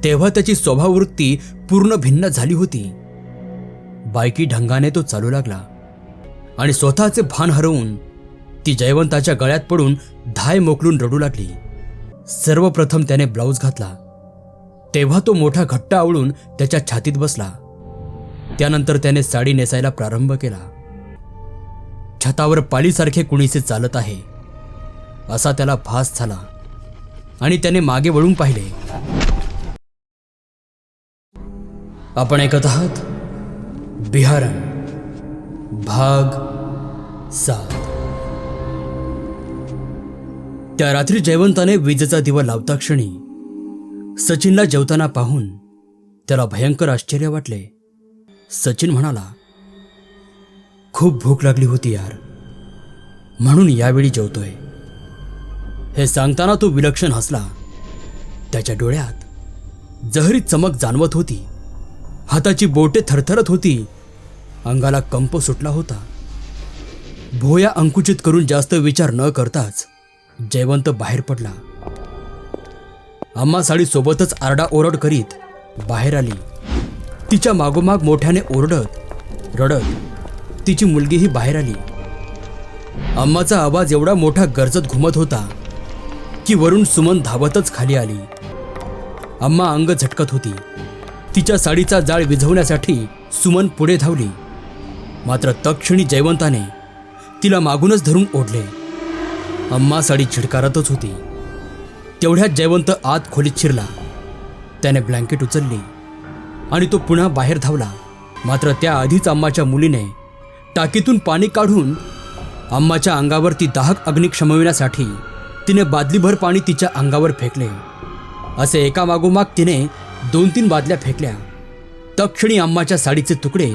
तेव्हा त्याची स्वभाववृत्ती पूर्ण भिन्न झाली होती. बायकी ढंगाने तो चालू लागला आणि स्वतःचे भान हरवून ती जयवंताच्या गळ्यात पडून धाय मोकलून रडू लागली. सर्वप्रथम त्याने ब्लाऊज घातला. तेव्हा तो मोठा घट्ट आवळून त्याच्या छातीत बसला. त्यानंतर त्याने साडी नेसायला प्रारंभ केला. छतावर पालीसारखे कुणीसे चालत आहे असा त्याला भास झाला आणि त्याने मागे वळून पाहिले. आपण ऐकत आहात बिहारन भाग 7. त्या रात्री जयवंताने विजेचा दिवा लावता क्षणी सचिनला जेवताना पाहून त्याला भयंकर आश्चर्य वाटले. सचिन म्हणाला, खूप भूक लागली होती यार, म्हणून यावेळी जेवतोय. हे सांगताना तो विलक्षण हसला. त्याच्या डोळ्यात जहरी चमक जाणवत होती. हाताची बोटे थरथरत होती. अंगाला कंप सुटला होता. भोया अंकुचित करून जास्त विचार न करताच जयवंत बाहेर पडला. अम्मा साडी सोबतच आरडाओरड करीत बाहेर आली. तिच्या मागोमाग मोठ्याने ओरडत रडत तिची मुलगीही बाहेर आली. अम्माचा आवाज एवढा मोठा गरजत घुमत होता की वरून सुमन धावतच खाली आली. अम्मा अंग झटकत होती. तिच्या साडीचा जाळ विझवण्यासाठी सुमन पुढे धावली. मात्र तत्क्षणी जयवंताने तिला मागूनच धरून ओढले. अम्मा साडी चिडकारतच होती. तेवढ्यात जयवंत आत खोलीत शिरला. त्याने ब्लँकेट उचलली आणि तो पुन्हा बाहेर धावला. मात्र त्याआधीच अम्माच्या मुलीने टाकीतून पाणी काढून अम्माच्या अंगावर ती दाहक अग्नी शमविण्यासाठी तिने बादलीभर पाणी तिच्या अंगावर फेकले. असे एकामागोमाग तिने 2-3 बादल्या फेकल्या. तत्क्षणी अम्माच्या साडीचे तुकडे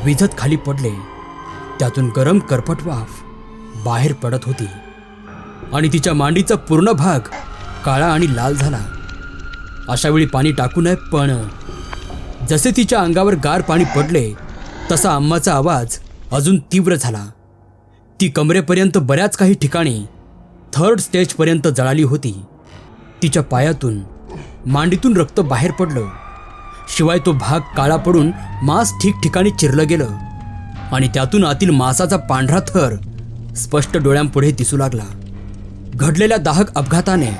विझत खाली पडले. त्यातून गरम करपट वाफ बाहेर पडत होती आणि तिच्या मांडीचा पूर्ण भाग काळा आणि लाल झाला. अशावेळी पाणी टाकू नये, पण जसे तिच्या अंगावर गार पाणी पडले तसा अम्माचा आवाज अजून तीव्र झाला. ती कमरेपर्यंत बऱ्याच काही ठिकाणी 3rd स्टेजपर्यंत जळाली होती. तिच्या पायातून मांडीतून रक्त बाहेर पडलं. शिवाय तो भाग काळा पडून मांस ठिकठिकाणी चिरलं गेलं आणि त्यातून आतील मांसाचा पांढरा थर स्पष्ट डोळ्यांपुढे दिसू लागला. घडलेल्या दाहक अपघाताने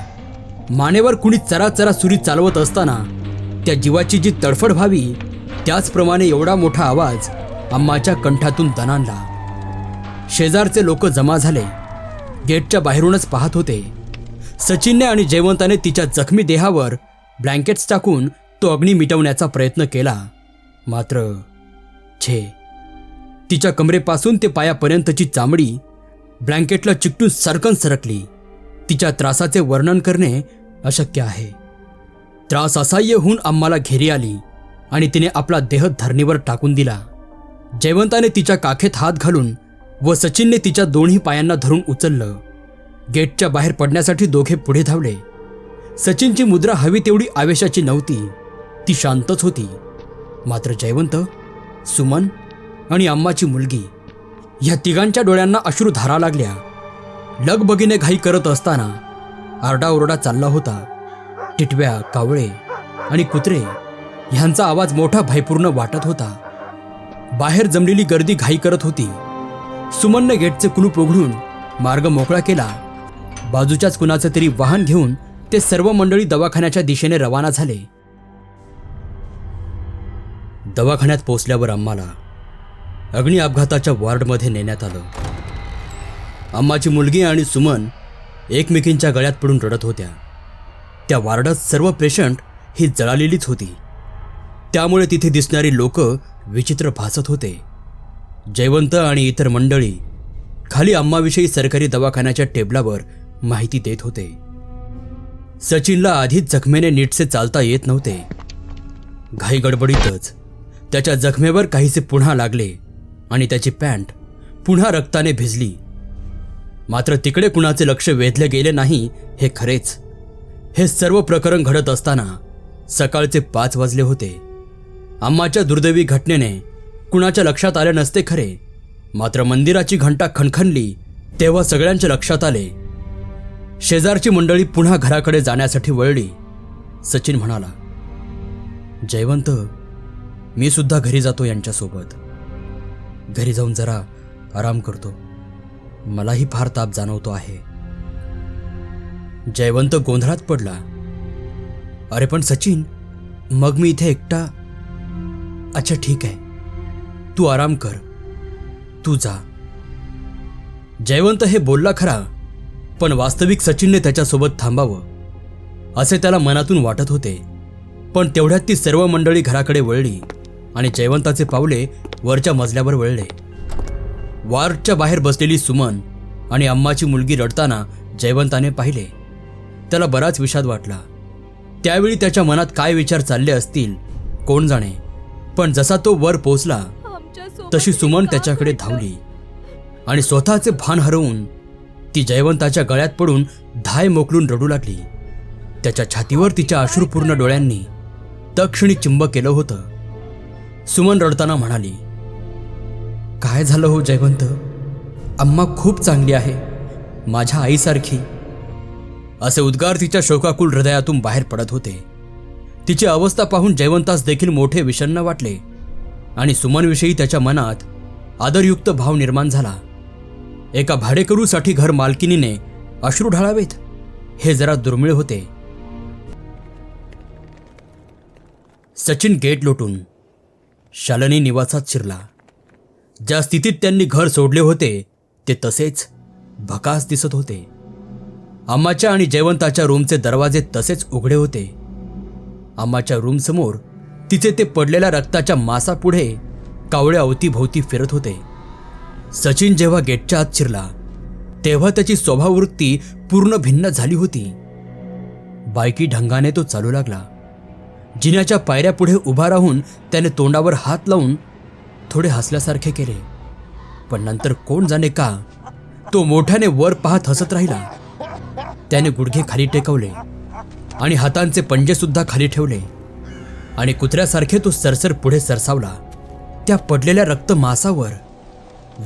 मानेवर कुणी चराचरा सुरी चालवत असताना त्या जीवाची जी तडफड व्हावी त्याचप्रमाणे एवढा मोठा आवाज अम्माच्या कंठातून दणाणला. शेजारचे लोक जमा झाले. गेटच्या बाहेरूनच पाहत होते. सचिनने आणि जयवंताने तिच्या जखमी देहावर ब्लँकेट्स टाकून तो अग्नी मिटवण्याचा प्रयत्न केला. मात्र तिच्या कमरेपासून ते पायापर्यंतची चामडी ब्लँकेटला चिकटून सरकन सरकली. तिच्या त्रासाचे वर्णन करणे अशक्य आहे. त्रास असह्य होऊन अम्माला घेरी आली आणि तिने आपला देह धरणीवर टाकून दिला. जयवंताने तिच्या काखेत हात घालून व सचिनने तिच्या दोन्ही पायांना धरून उचललं. गेटच्या बाहेर पडण्यासाठी दोघे पुढे धावले. सचिनची मुद्रा हवी तेवढी आवेशाची नव्हती. ती शांतच होती. मात्र जयवंत, सुमन आणि अम्माची मुलगी ह्या तिघांच्या डोळ्यांना अश्रुधारा लागल्या. लगबगीने घाई करत असताना आरडाओरडा चालला होता. टिटव्या, कावळे आणि कुत्रे ह्यांचा आवाज मोठा भयपूर्ण वाटत होता. बाहेर जमलेली गर्दी घाई करत होती. सुमनने गेटचे कुलूप उघडून मार्ग मोकळा केला. बाजूच्याच कुणाचे तरी वाहन घेऊन ते सर्व मंडळी दवाखान्याच्या दिशेने रवाना झाले. दवाखान्यात पोहोचल्यावर अम्माला अग्नी अपघाताच्या वॉर्डमध्ये नेण्यात आलं. अम्माची मुलगी आणि सुमन एकमेकींच्या गळ्यात पडून रडत होत्या. त्या वॉर्डात सर्व पेशंट ही जळालेलीच होती. त्यामुळे तिथे दिसणारी लोक विचित्र भासत होते. जयवंत आणि इतर मंडळी खाली अम्माविषयी सरकारी दवाखान्याच्या टेबलावर माहिती देत होते. सचिनला आधीच जखमेने नीटसे चालता येत नव्हते. घाई गडबडीतच त्याच्या जखमेवर काहीसे पुन्हा लागले आणि त्याची पॅन्ट पुन्हा रक्ताने भिजली. मात्र तिकडे कुणाचे लक्ष वेधले गेले नाही हे खरेच. हे सर्व प्रकरण घडत असताना सकाळचे 5 वाजले होते. अम्माच्या दुर्दैवी घटनेने कुणाच्या लक्षात आले नसते खरे, मात्र मंदिराची घंटा खणखणली तेव्हा सगळ्यांच्या लक्षात आले. शेजारची मंडळी पुन्हा घराकडे जाण्यासाठी वळली. सचिन म्हणाला, जयवंत, मी सुद्धा घरी जातो यांच्यासोबत. घरी जाऊन जरा आराम करतो. मलाही फार ताप जाणवतो आहे. जयवंत गोंधळात पडला. अरे पण सचिन, मग मी इथे एकटा? अच्छा ठीक आहे, तू आराम कर, तू जा. जयवंत हे बोलला खरा, पण वास्तविक सचिनने त्याच्यासोबत थांबावं असे त्याला मनातून वाटत होते. पण तेवढ्यात ती सर्व मंडळी घराकडे वळली आणि जयवंताचे पावले वरच्या मजल्यावर वळले. वार्डच्या बाहेर बसलेली सुमन आणि अम्माची मुलगी रडताना जयवंताने पाहिले. त्याला बराच विषाद वाटला. त्यावेळी त्याच्या मनात काय विचार चालले असतील कोण जाणे. पण जसा तो वर पोचला तशी सुमन त्याच्याकडे धावली आणि स्वतःचे भान हरवून ती जयवंताच्या गळ्यात पडून धाय मोकलून रडू लागली. त्याच्या छातीवर तिच्या अश्रुपूर्ण डोळ्यांनी तक्षणी चिंब केलं होतं. सुमन रडताना म्हणाली, काय झालं हो जयवंत? अम्मा खूप चांगली आहे, माझ्या आईसारखी. असे उद्गार तिच्या शोकाकुल हृदयातून बाहेर पडत होते. तिची अवस्था पाहून जयवंतास देखील मोठे विषण्ण वाटले आणि सुमनविषयी त्याच्या मनात आदरयुक्त भाव निर्माण झाला. एका भाडेकरूसाठी घर मालकिनीने अश्रू ढाळावेत हे जरा दुर्मिळ होते. सचिन गेट लोटून शालिनी निवासात शिरला. ज्या स्थितीत त्यांनी घर सोडले होते ते तसेच भकास दिसत होते. अम्माच्या आणि जयवंताच्या रूमचे दरवाजे तसेच उघडे होते. अम्माच्या रूमसमोर तिचे ते पडलेल्या रक्ताच्या मासापुढे कावळे अवतीभोवती फिरत होते. सचिन जेव्हा गेटच्या आत शिरला तेव्हा त्याची स्वभाववृत्ती पूर्ण भिन्न झाली होती. बायकी ढंगाने तो चालू लागला. जिन्याच्या पायऱ्यापुढे उभा राहून त्याने तोंडावर हात लावून थोडे हसल्यासारखे केले. पण नंतर कोण जाणे का तो मोठ्याने वर पाहत हसत राहिला. त्याने गुडघे खाली टेकवले आणि हातांचे पंजे सुद्धा खाली ठेवले आणि कुत्र्यासारखे तो सरसर पुढे सरसावला. त्या पडलेल्या रक्त मासावर,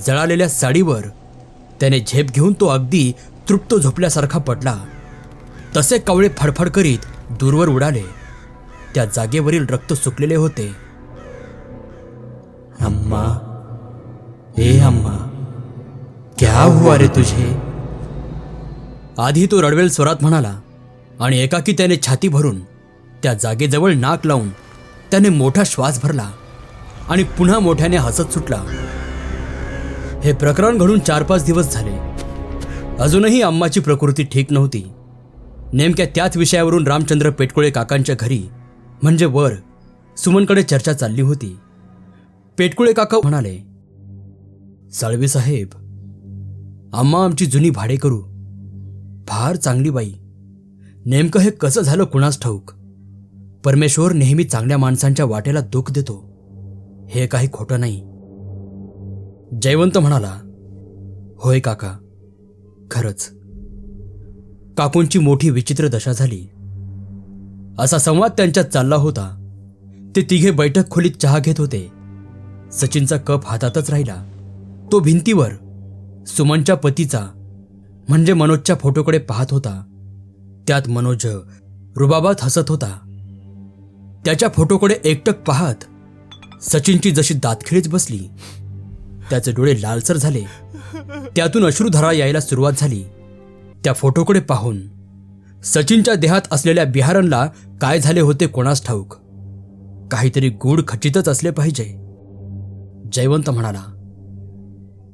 जळालेल्या साडीवर त्याने झेप घेऊन तो अगदी तृप्त झोपल्यासारखा पडला. तसे कावळे फडफड करीत दूरवर उडाले. त्या जागेवरील रक्त सुकलेले होते. अम्मा, ए अम्मा, क्या हुआ रे तुझे? आधी तो रडवेल स्वरात म्हणाला आणि एकाकी त्याने छाती भरून त्या जागेजवळ नाक लावून त्याने मोठा श्वास भरला आणि पुन्हा मोठ्याने हसत सुटला. हे प्रकरण घडून 4-5 दिवस झाले. अजूनही अम्माची प्रकृती ठीक नव्हती. नेमक्या त्याच विषयावरून रामचंद्र पेटकुळे काकांच्या घरी म्हणजे वर सुमनकडे चर्चा चालली होती. पेटकुळे काका म्हणाले, साळवी साहेब, अम्मा आमची जुनी भाडेकरू, फार चांगली बाई. नेमकं हे कसं झालं कुणास ठाऊक. परमेश्वर नेहमी चांगल्या माणसांच्या वाटेला दुःख देतो, हे काही खोटं नाही. जयवंत म्हणाला, होय काका, खरंच. काकूंची मोठी विचित्र दशा झाली. असा संवाद त्यांच्यात चालला होता. ते तिघे बैठक खोलीत चहा घेत होते. सचिनचा कप हातातच राहिला. तो भिंतीवर सुमनच्या पतीचा म्हणजे मनोजच्या फोटोकडे पाहत होता. त्यात मनोज रुबाबात हसत होता. त्याच्या फोटोकडे एकटक पाहत सचिनची जशी दातखिळीच बसली. त्याचे डोळे लालसर झाले. त्यातून अश्रुधारा यायला सुरुवात झाली. त्या फोटोकडे पाहून सचिनच्या देहात असलेल्या बिहारणला काय झाले होते कोणास ठाऊक. काहीतरी गूढ खचितच असले पाहिजे. जयवंत म्हणाला,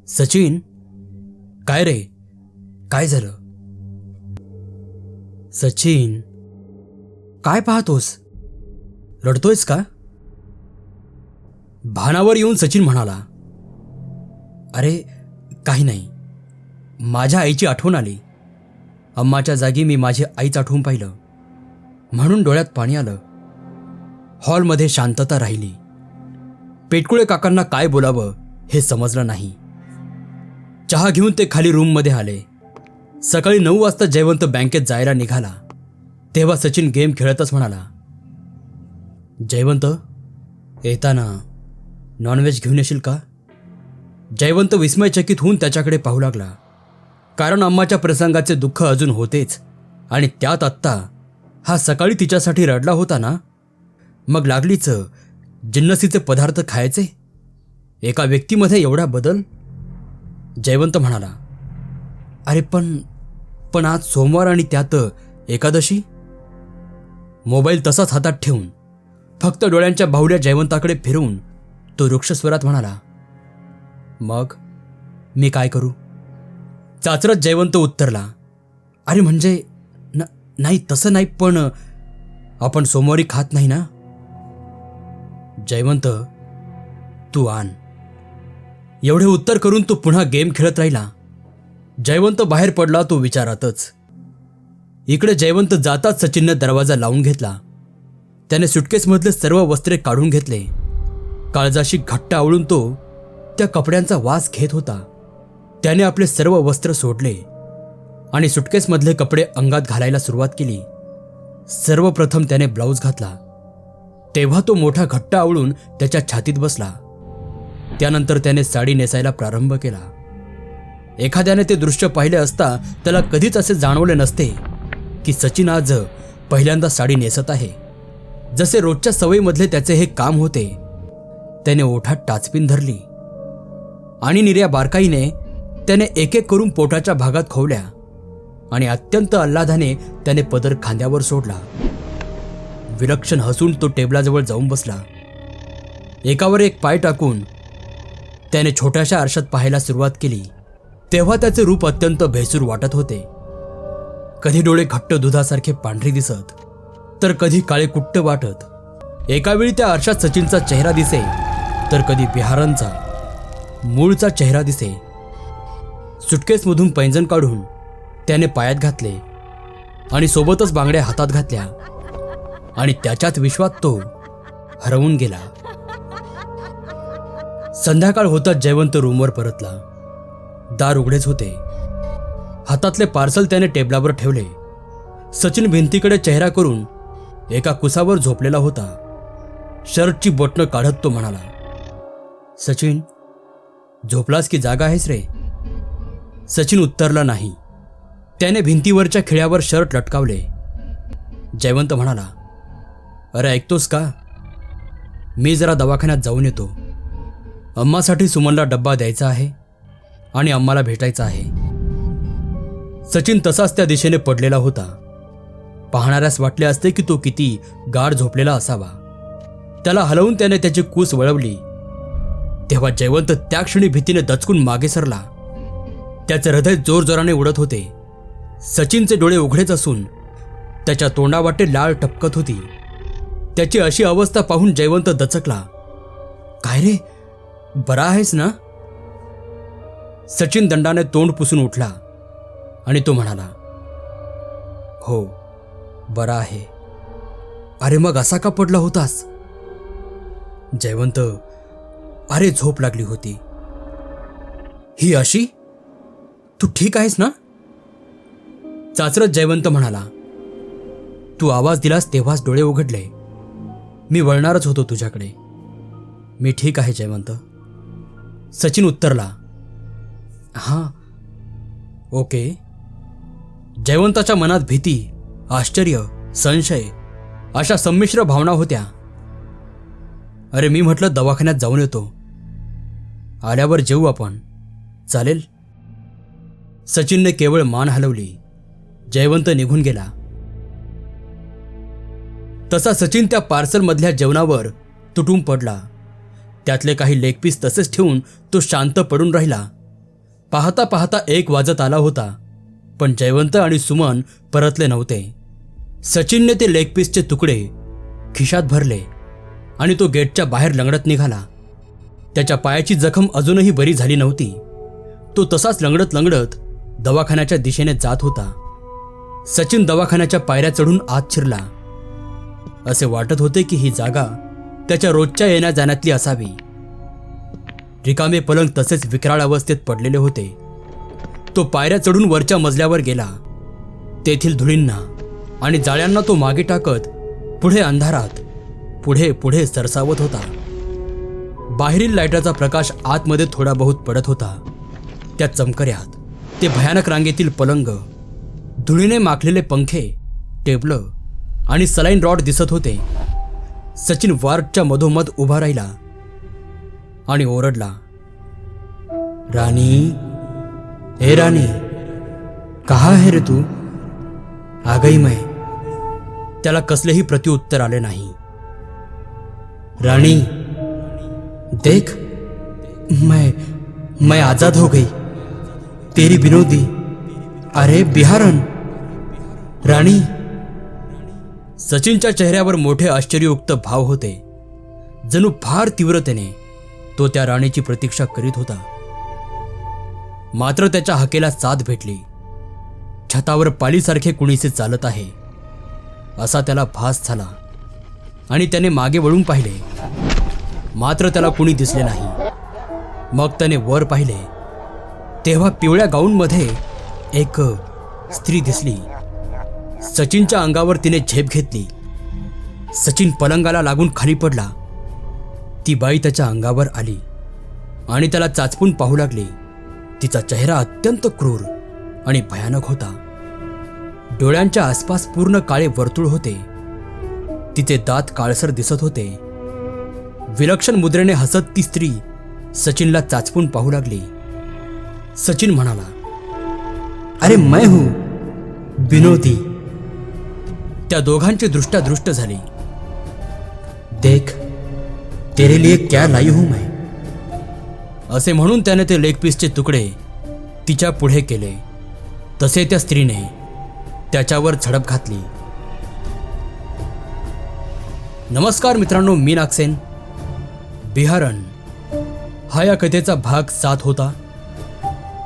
सचिन, काय रे, काय झालं? सचिन, काय पाहतोस? रडतोयस का? भानावर येऊन सचिन म्हणाला, अरे काही नाही, माझ्या आईची आठवण आली. अम्माच्या जागी मी माझी आईच आठवून पाहिलं म्हणून डोळ्यात पाणी आलं. हॉलमध्ये शांतता राहिली. पेटकुळे काकांना काय बोलावं हे समजलं नाही. चहा घेऊन ते खाली रूममध्ये आले. सकाळी 9 वाजता जयवंत बँकेत जायला निघाला तेव्हा सचिन गेम खेळतच म्हणाला, जयवंत, येताना नॉनव्हेज घेऊन येशील का? जयवंत विस्मयचकित होऊन त्याच्याकडे पाहू लागला. कारण अम्माच्या प्रसंगाचे दुःख अजून होतेच आणि त्यात आत्ता हा सकाळी तिच्यासाठी रडला होता ना, मग लागलीच जिन्नसीचे पदार्थ खायचे. एका व्यक्तीमध्ये एवढा बदल. जयवंत म्हणाला, अरे पण आज सोमवार आणि त्यात एकादशी. मोबाईल तसाच हातात ठेवून फक्त डोळ्यांच्या बाहुल्या जयवंताकडे फिरवून तो रुक्ष स्वरात म्हणाला, मग मी काय करू. चाचरत जयवंत उत्तरला, अरे म्हणजे नाही तसं नाही, पण आपण सोमवारी खात नाही ना. जयवंत, तू आण. एवढे उत्तर करून तो पुन्हा गेम खेळत राहिला. जयवंत बाहेर पडला तो विचारातच. इकडे जयवंत जाताच सचिनने दरवाजा लावून घेतला. त्याने सुटकेसमधले सर्व वस्त्रे काढून घेतले. काळजाशी घट्ट आवळून तो त्या कपड्यांचा वास घेत होता. त्याने आपले सर्व वस्त्र सोडले आणि सुटकेसमधले कपडे अंगात घालायला सुरुवात केली. सर्वप्रथम त्याने ब्लाऊज घातला. तेव्हा तो मोठा घट्ट आवळून त्याच्या छातीत बसला. त्यानंतर त्याने साडी नेसायला प्रारंभ केला. एखाद्याने ते दृश्य पाहिले असता त्याला कधीच असे जाणवले नसते की सचिन आज पहिल्यांदा साडी नेसत आहे. जसे रोजच्या सवयीमधले त्याचे हे काम होते. त्याने ओठात टाचपिन धरली आणि निर्या बारकाईने त्याने एक एक करून पोटाच्या भागात खोवल्या आणि अत्यंत आल्हादाने त्याने पदर खांद्यावर सोडला. विलक्षण हसून तो टेबलाजवळ जाऊन बसला. एकावर एक पाय टाकून त्याने छोट्याशा आरशात पाहायला सुरुवात केली. तेव्हा त्याचे रूप अत्यंत भेसूर वाटत होते. कधी डोळे घट्ट दुधासारखे पांढरे दिसत, तर कधी काळे कुट्ट वाटत. एकावेळी त्या आरशात सचिनचा चेहरा दिसे, तर कधी बिहारांचा मूळचा चेहरा दिसे. सुटकेसमधून पैंजण काढून त्याने पायात घातले आणि सोबतच बांगड्या हातात घातल्या आणि त्याच्यात विश्वात तो हरवून गेला. संध्याकाळ होताच जयवंत रूमवर परतला. दार उघडेच होते. हातातले पार्सल त्याने टेबलावर ठेवले. सचिन भिंतीकडे चेहरा करून एका कुसावर झोपलेला होता. शर्टची बटणं काढत तो म्हणाला, सचिन, झोपलास की जागा आहेस रे. सचिन उत्तरला नाही. त्याने भिंतीवरच्या खिळ्यावर शर्ट लटकावले. जयवंत म्हणाला, अरे ऐकतोस का, मी जरा दवाखान्यात जाऊन येतो. अम्मासाठी सुमनला डब्बा द्यायचा आहे आणि अम्माला भेटायचं आहे. सचिन तसाच त्या दिशेने पडलेला होता. पाहणाऱ्यास वाटले असते की तो किती गाढ झोपलेला असावा. त्याला हलवून त्याने त्याची कूस वळवली. तेव्हा जयवंत त्या क्षणी भीतीने दचकून मागे सरला. त्याचे हृदय जोरजोराने उडत होते. सचिनचे डोळे उघडेच असून त्याच्या तोंडावाटे लाळ टपकत होती. त्याची अशी अवस्था पाहून जयवंत दचकला. काय रे, बरा आहेस ना. सचिन दंडाने तोंड पुसून उठला आणि तो म्हणाला, हो बरा आहे. अरे मग असा का पडला होतास. जयवंत, अरे झोप लागली होती. ही अशी, तू ठीक आहेस ना. चाचरत जयवंत म्हणाला, तू आवाज दिलास तेव्हाच डोळे उघडले. मी वळणारच होतो तुझ्याकडे. मी ठीक आहे जयवंत. सचिन उत्तरला, हां ओके. जयवंताच्या मनात भीती, आश्चर्य, संशय अशा संमिश्र भावना होत्या. अरे मी म्हटलं दवाखान्यात जाऊन येतो. आल्यावर जेवू आपण, चालेल. सचिनने केवळ मान हलवली. जयवंत निघून गेला. तसा सचिन त्या पार्सलमधल्या जेवणावर तुटून पडला. त्यातले काही लेग पीस तसेच ठेवून तो शांत पडून राहिला. पाहता पाहता 1 वाजत आला होता, पण जयवंत आणि सुमन परतले नव्हते. सचिनने ते लेग पीसचे तुकडे खिशात भरले आणि तो गेटच्या बाहेर लंगडत निघाला. त्याच्या पायाची जखम अजूनही बरी झाली नव्हती. तो तसाच लंगडत लंगडत दवाखान्याच्या दिशेने जात होता. सचिन दवाखान्याच्या पायऱ्या चढून आत शिरला. असे वाटत होते की ही जागा त्याच्या रोजच्या येण्या जाण्यातली असावी. रिकामे पलंग तसेच विक्राळ अवस्थेत पडलेले होते. तो पायऱ्या चढून वरच्या मजल्यावर गेला. तेथील धुळींना आणि जाळ्यांना तो मागे टाकत पुढे अंधारात पुढे पुढे सरसावत होता. बाहेरील लाईटाचा प्रकाश आतमध्ये थोडा बहुत पडत होता. त्या चमकऱ्यात ते भयानक रांगेतील पलंग, धुळीने माखलेले पंखे, टेबल आणि सलाईन रॉड दिसत होते. सचिन वार्डच्या मधोमध उभा राहिला आणि ओरडला, राणी, हे राणी, कहा है रे तू? आ गई मैं. त्याला कसलेही प्रत्युत्तर आले नाही. राणी, देख, मैं आजाद हो गई. तेरी विनोदी, अरे बिहारन. राणी. सचिनच्या चेहऱ्यावर मोठे आश्चर्ययुक्त भाव होते. जणू फार तीव्रतेने तो त्या राणीची प्रतीक्षा करीत होता. मात्र त्याच्या हाकेला साथ भेटली. छतावर पालीसारखे कुणीसे चालत आहे असा त्याला भास झाला आणि त्याने मागे वळून पाहिले. मात्र त्याला कुणी दिसले नाही. मग त्याने वर पाहिले तेव्हा पिवळ्या गाऊनमध्ये एक स्त्री दिसली. सचिनच्या अंगावर तिने झेप घेतली. सचिन पलंगाला लागून खाली पडला. ती बाई त्याच्या अंगावर आली आणि त्याला चाचपून पाहू लागली. तिचा चेहरा अत्यंत क्रूर आणि भयानक होता. डोळ्यांच्या आसपास पूर्ण काळे वर्तुळ होते. तिचे दात काळसर दिसत होते. विलक्षण मुद्रेने हसत ती स्त्री सचिनला चाचपून पाहू लागली. सचिन म्हणाला, अरे मैं हूं, विनोदी. त्या दोघांची दृष्टादृष्ट झाली. देख, तेरे लिए क्या लाई हूं मैं. असे म्हणून त्याने ते लेग पीसचे तुकडे तिच्या पुढे केले. तसे त्या स्त्रीने त्याच्यावर झडप घातली. नमस्कार मित्रांनो, मी नागसेन. बिहारन हा या कथेचा भाग 7 होता.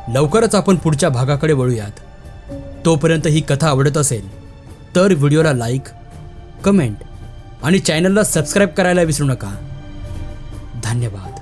लवकरच आपण पुढच्या भागाकडे वळूयात. तोपर्यंत ही कथा आवडत असेल तर व्हिडिओला लाईक, कमेंट आणि चॅनलला सबस्क्राईब करायला विसरू नका. धन्यवाद.